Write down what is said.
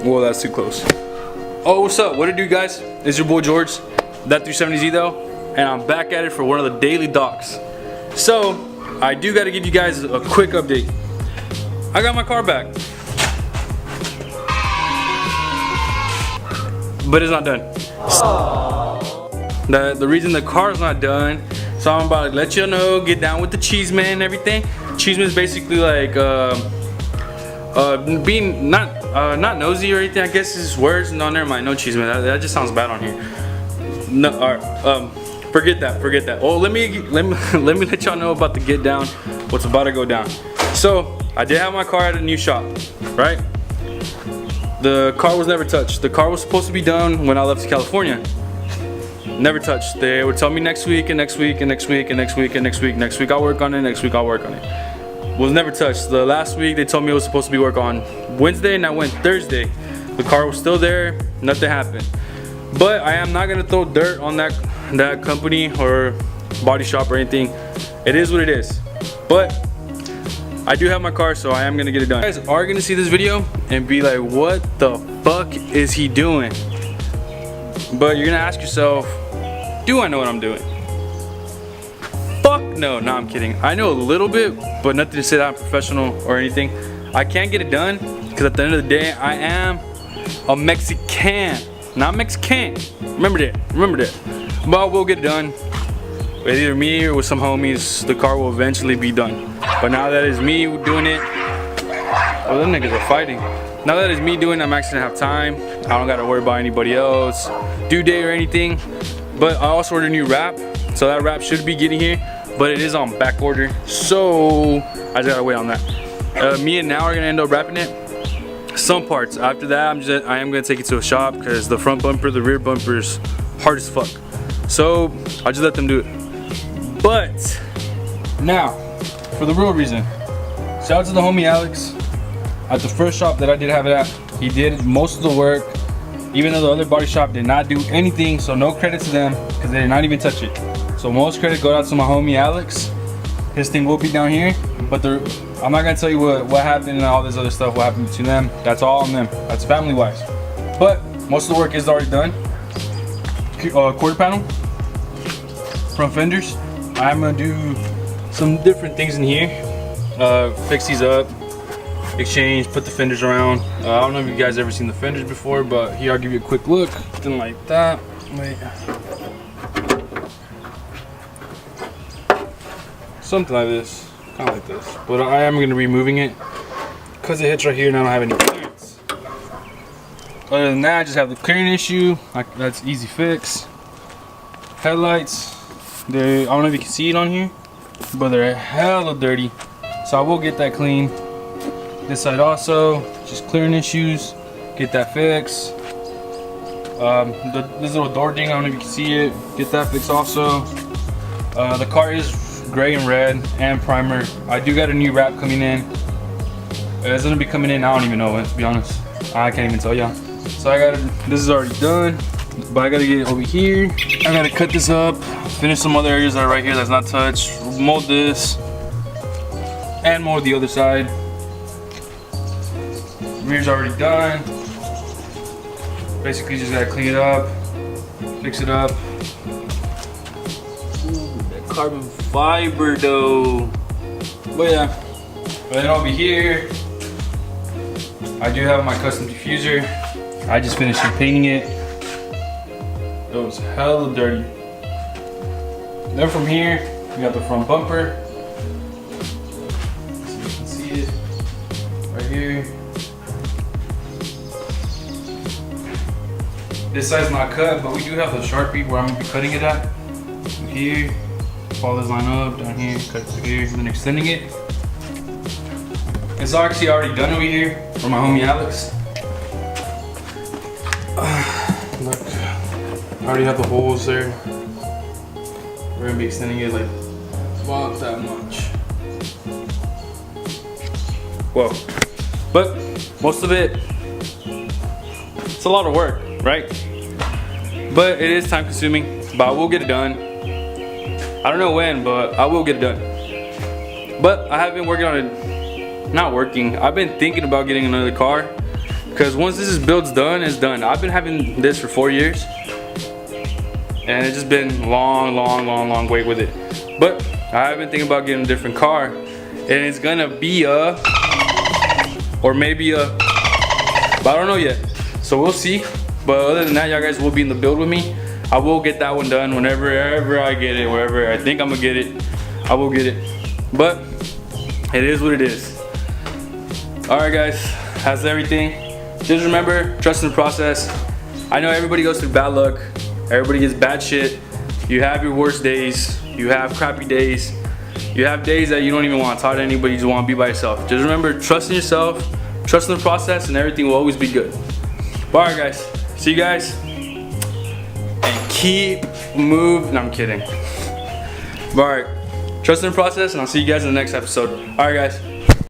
Whoa, that's too close. Oh, what's up? What it do, guys? It's your boy George, that 370Z though, and I'm back at it for one of the daily docs. So, I do got to give you guys a quick update. I got my car back, but it's not done. The reason the car's not done, so I'm about to let you know, get down with the cheese man and everything. Cheese man is basically like being not nosy or anything, I guess is words. No, never mind, no cheese man. That just sounds bad on here. No, alright, forget that. Oh, let me let y'all know about the get down, what's about to go down. So I did have my car at a new shop, right? The car was never touched. The car was supposed to be done when I left to California. Never touched. They would tell me next week and next week and next week and next week and next week. Next week I'll work on it. Next week I'll work on it. Was never touched. The last week they told me it was supposed to be work on Wednesday, and I went Thursday. The car was still there. Nothing happened. But I am not gonna throw dirt on that company or body shop or anything. It is what it is. But I do have my car, so I am gonna get it done. You guys are gonna see this video and be like, what the fuck is he doing? But you're gonna ask yourself, do I know what I'm doing? Fuck no, I'm kidding. I know a little bit, but nothing to say that I'm professional or anything. I can't get it done because at the end of the day, I am a Mexican, not Mexican. Remember that. But I will get it done with either me or with some homies. The car will eventually be done. But now that it's me doing it, oh, them niggas are fighting. Now that it's me doing it, I'm actually gonna have time. I don't gotta worry about anybody else, due date or anything. But I also ordered a new wrap, so that wrap should be getting here, but it is on back order, so I just gotta wait on that. Me and Now are gonna end up wrapping it. Some parts. After that, I am gonna take it to a shop because the front bumper, the rear bumper is hard as fuck. So I'll just let them do it. But now, for the real reason, shout out to the homie Alex at the first shop that I did have it at. He did most of the work, even though the other body shop did not do anything, so no credit to them because they did not even touch it. So most credit go out to my homie Alex. His thing will be down here, but I'm not gonna tell you what happened and all this other stuff, what happened to them. That's all on them. That's family wise. But most of the work is already done. Quarter panel, front fenders. I'm gonna do some different things in here. Fix these up, exchange, put the fenders around. I don't know if you guys ever seen the fenders before, but here I'll give you a quick look. Something like that. Wait. Something like this, kind of like this. But I am going to be removing it because it hits right here and I don't have any clearance. Other than that, I just have the clearing issue. That's easy fix. Headlights, I don't know if you can see it on here, but they're hella dirty. So I will get that clean. This side also, just clearing issues, get that fixed. This little door ding, I don't know if you can see it, get that fixed also. The car is gray and red and primer. I do got a new wrap coming in. It's gonna be coming in, I don't even know when, to be honest. I can't even tell y'all. So this is already done, but I gotta get it over here. I gotta cut this up, finish some other areas that are right here that's not touched, mold this, and mold the other side. Rear's already done. Basically just gotta clean it up, fix it up. Ooh, that carbon fiber though. But yeah, but then over here, I do have my custom diffuser. I just finished painting it. It was hella dirty. Then from here, we got the front bumper. So you can see it right here. This side's not cut, but we do have the Sharpie where I'm gonna be cutting it at. Here, follow this line up, down here, cut it to here, and then extending it. It's actually already done over here for my homie Alex. Look, I already have the holes there. We're gonna be extending it like about that much. Whoa. But most of it, it's a lot of work, right? But it is time consuming, but I will get it done. I don't know when, but I will get it done. But I have been working on it, not working. I've been thinking about getting another car Because once this build's done, it's done. I've been having this for 4 years. And it's just been long wait with it. But I've been thinking about getting a different car. And it's gonna be a, or maybe a, but I don't know yet. So we'll see. But other than that, y'all guys will be in the build with me. I will get that one done whenever I get it, wherever I think I'm gonna get it, I will get it. But it is what it is. Alright guys, that's everything. Just remember, trust in the process. I know everybody goes through bad luck. Everybody gets bad shit. You have your worst days. You have crappy days. You have days that you don't even want to talk to anybody. You just want to be by yourself. Just remember, trust in yourself, trust in the process, and everything will always be good. Alright guys, see you guys. And keep moving. No, I'm kidding. Alright, trust in the process, and I'll see you guys in the next episode. Alright guys.